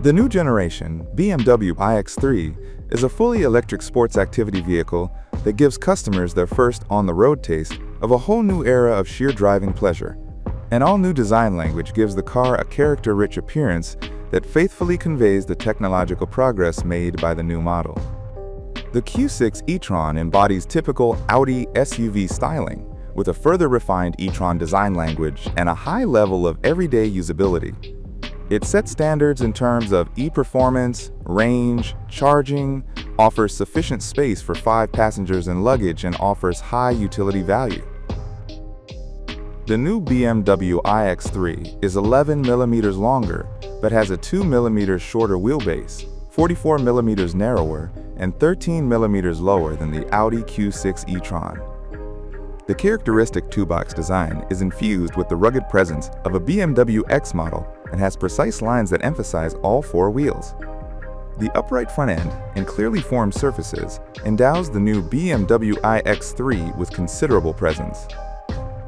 The new generation, BMW iX3, is a fully electric sports activity vehicle that gives customers their first on-the-road taste of a whole new era of sheer driving pleasure. An all-new design language gives the car a character-rich appearance that faithfully conveys the technological progress made by the new model. The Q6 e-tron embodies typical Audi SUV styling, with a further refined e-tron design language and a high level of everyday usability. It sets standards in terms of e-performance, range, charging, offers sufficient space for 5 passengers and luggage, and offers high utility value. The new BMW iX3 is 11 mm longer, but has a 2 mm shorter wheelbase, 44 mm narrower, and 13 mm lower than the Audi Q6 e-tron. The characteristic two-box design is infused with the rugged presence of a BMW X model and has precise lines that emphasize all 4 wheels. The upright front end and clearly formed surfaces endows the new BMW iX3 with considerable presence.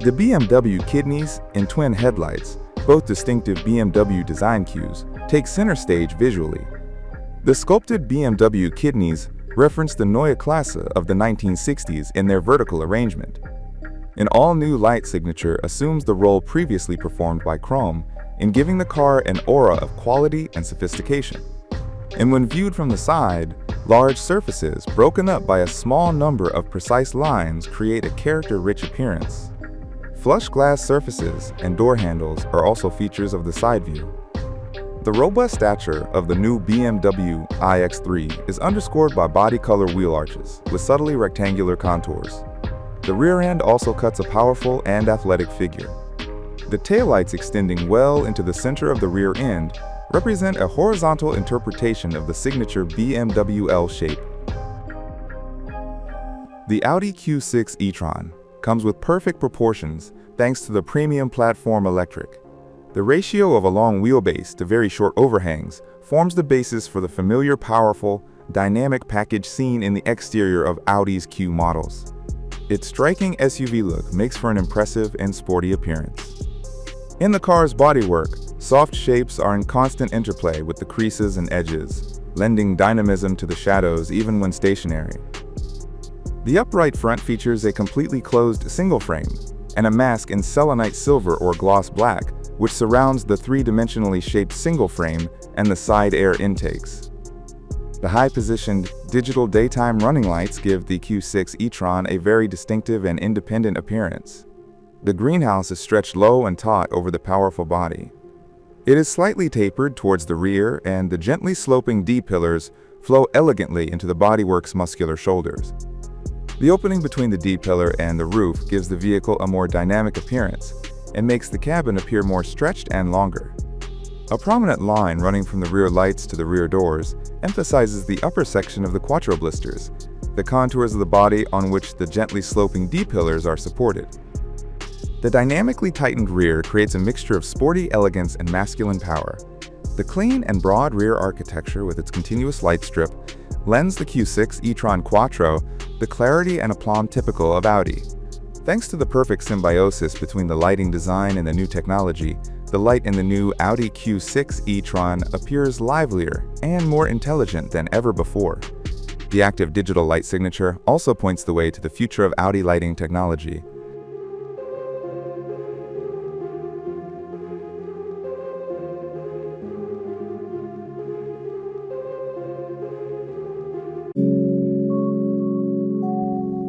The BMW kidneys and twin headlights, both distinctive BMW design cues, take center stage visually. The sculpted BMW kidneys reference the Neue Klasse of the 1960s in their vertical arrangement. An all-new light signature assumes the role previously performed by chrome in giving the car an aura of quality and sophistication. And when viewed from the side, large surfaces broken up by a small number of precise lines create a character-rich appearance. Flush glass surfaces and door handles are also features of the side view. The robust stature of the new BMW iX3 is underscored by body-color wheel arches with subtly rectangular contours. The rear end also cuts a powerful and athletic figure. The taillights extending well into the center of the rear end represent a horizontal interpretation of the signature BMW L shape. The Audi Q6 e-tron comes with perfect proportions thanks to the premium platform electric. The ratio of a long wheelbase to very short overhangs forms the basis for the familiar, powerful, dynamic package seen in the exterior of Audi's Q models. Its striking SUV look makes for an impressive and sporty appearance. In the car's bodywork, soft shapes are in constant interplay with the creases and edges, lending dynamism to the shadows even when stationary. The upright front features a completely closed single frame and a mask in selenite silver or gloss black, which surrounds the three-dimensionally shaped single frame and the side air intakes. The high-positioned digital daytime running lights give the Q6 e-tron a very distinctive and independent appearance. The greenhouse is stretched low and taut over the powerful body. It is slightly tapered towards the rear, and the gently sloping D-pillars flow elegantly into the bodywork's muscular shoulders. The opening between the D-pillar and the roof gives the vehicle a more dynamic appearance and makes the cabin appear more stretched and longer. A prominent line running from the rear lights to the rear doors emphasizes the upper section of the quattro blisters, the contours of the body on which the gently sloping D-pillars are supported. The dynamically tightened rear creates a mixture of sporty elegance and masculine power. The clean and broad rear architecture with its continuous light strip lends the Q6 e-tron Quattro the clarity and aplomb typical of Audi. Thanks to the perfect symbiosis between the lighting design and the new technology, the light in the new Audi Q6 e-tron appears livelier and more intelligent than ever before. The active digital light signature also points the way to the future of Audi lighting technology.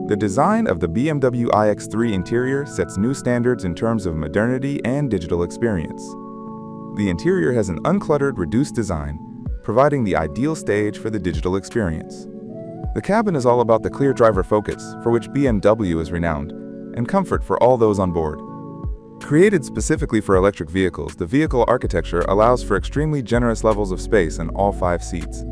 The design of the BMW iX3 interior sets new standards in terms of modernity and digital experience. The interior has an uncluttered, reduced design, providing the ideal stage for the digital experience. The cabin is all about the clear driver focus, for which BMW is renowned, and comfort for all those on board. Created specifically for electric vehicles, the vehicle architecture allows for extremely generous levels of space in all 5 seats.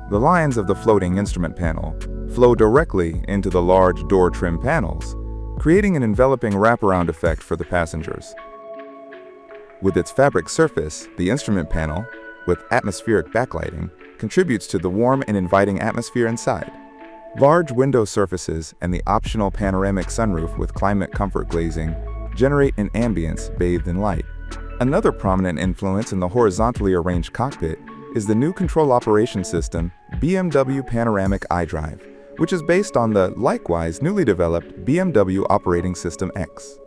The lines of the floating instrument panel flow directly into the large door trim panels, creating an enveloping wraparound effect for the passengers. With its fabric surface, the instrument panel, with atmospheric backlighting, contributes to the warm and inviting atmosphere inside. Large window surfaces and the optional panoramic sunroof with climate comfort glazing generate an ambience bathed in light. Another prominent influence in the horizontally arranged cockpit is the new control operation system, BMW Panoramic iDrive, which is based on the, likewise, newly developed BMW Operating System X.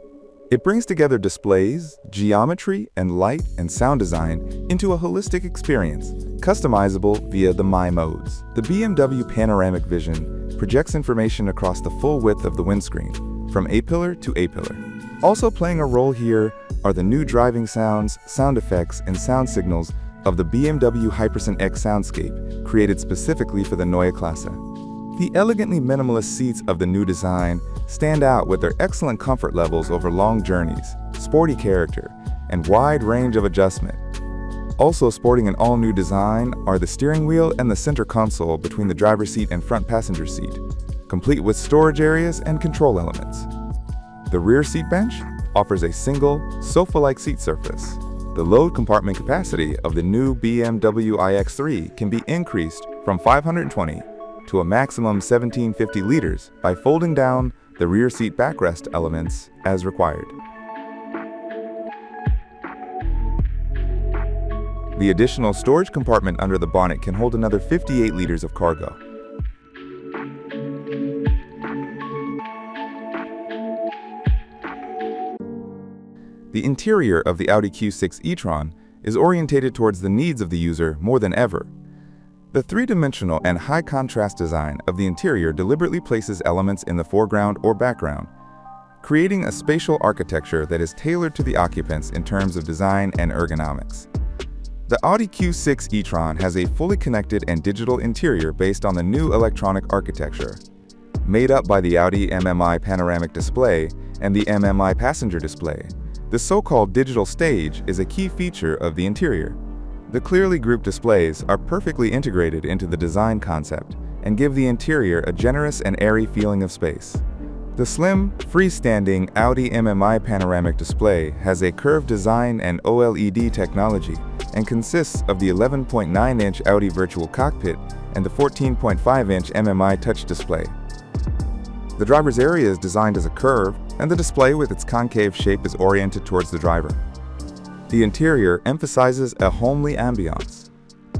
It brings together displays, geometry, and light and sound design into a holistic experience, customizable via the My modes. The BMW Panoramic Vision projects information across the full width of the windscreen, from A-pillar to A-pillar. Also playing a role here are the new driving sounds, sound effects, and sound signals of the BMW Hyperson X soundscape, created specifically for the Neue Klasse. The elegantly minimalist seats of the new design stand out with their excellent comfort levels over long journeys, sporty character, and wide range of adjustment. Also sporting an all-new design are the steering wheel and the center console between the driver's seat and front passenger seat, complete with storage areas and control elements. The rear seat bench offers a single, sofa-like seat surface. The load compartment capacity of the new BMW iX3 can be increased from 520 to a maximum 1750 liters by folding down the rear seat backrest elements as required. The additional storage compartment under the bonnet can hold another 58 liters of cargo. The interior of the Audi Q6 e-tron is orientated towards the needs of the user more than ever. The three-dimensional and high-contrast design of the interior deliberately places elements in the foreground or background, creating a spatial architecture that is tailored to the occupants in terms of design and ergonomics. The Audi Q6 e-tron has a fully connected and digital interior based on the new electronic architecture. Made up by the Audi MMI panoramic display and the MMI passenger display, the so-called digital stage is a key feature of the interior. The clearly grouped displays are perfectly integrated into the design concept and give the interior a generous and airy feeling of space. The slim, freestanding Audi MMI panoramic display has a curved design and OLED technology and consists of the 11.9-inch Audi Virtual Cockpit and the 14.5-inch MMI touch display. The driver's area is designed as a curve, and the display with its concave shape is oriented towards the driver. The interior emphasizes a homely ambiance.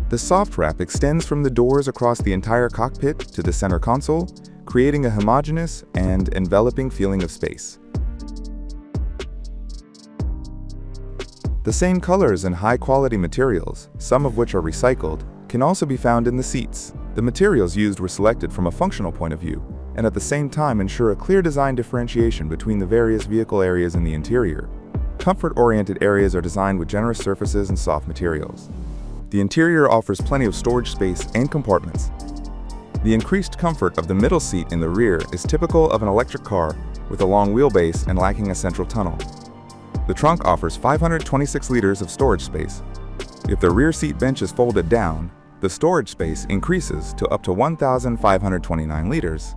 The soft wrap extends from the doors across the entire cockpit to the center console, creating a homogeneous and enveloping feeling of space. The same colors and high-quality materials, some of which are recycled, can also be found in the seats. The materials used were selected from a functional point of view, and at the same time ensure a clear design differentiation between the various vehicle areas in the interior. Comfort-oriented areas are designed with generous surfaces and soft materials. The interior offers plenty of storage space and compartments. The increased comfort of the middle seat in the rear is typical of an electric car with a long wheelbase and lacking a central tunnel. The trunk offers 526 liters of storage space. If the rear seat bench is folded down, the storage space increases to up to 1,529 liters.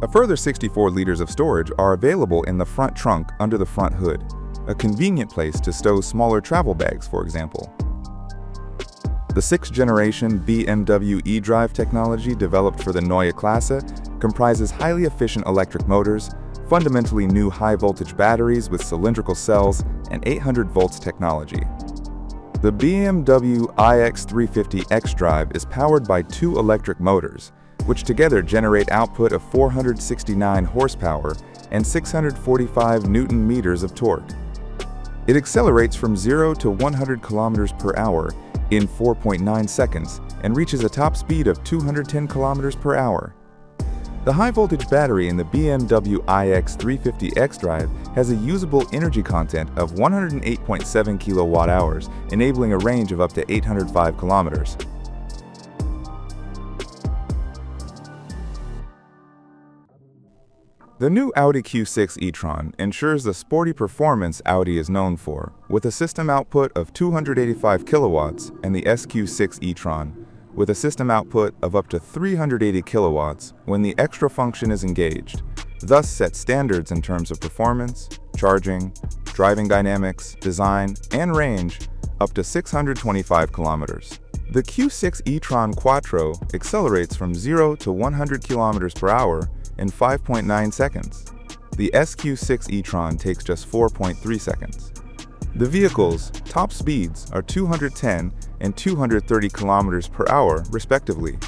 A further 64 liters of storage are available in the front trunk under the front hood, a convenient place to stow smaller travel bags, for example. The 6th generation BMW eDrive technology developed for the Neue Klasse comprises highly efficient electric motors, fundamentally new high-voltage batteries with cylindrical cells, and 800 volts technology. The BMW iX350 xDrive is powered by 2 electric motors, which together generate output of 469 horsepower and 645 Newton-meters of torque. It accelerates from 0 to 100 kilometers per hour in 4.9 seconds and reaches a top speed of 210 kilometers per hour. The high-voltage battery in the BMW iX350 xDrive has a usable energy content of 108.7 kilowatt-hours, enabling a range of up to 805 kilometers. The new Audi Q6 e-tron ensures the sporty performance Audi is known for, with a system output of 285 kilowatts, and the SQ6 e-tron, with a system output of up to 380 kilowatts when the extra function is engaged, thus set standards in terms of performance, charging, driving dynamics, design, and range up to 625 kilometers. The Q6 e-tron Quattro accelerates from 0 to 100 kilometers per hour in 5.9 seconds. The SQ6 e-tron takes just 4.3 seconds. The vehicle's top speeds are 210 and 230 kilometers per hour, respectively.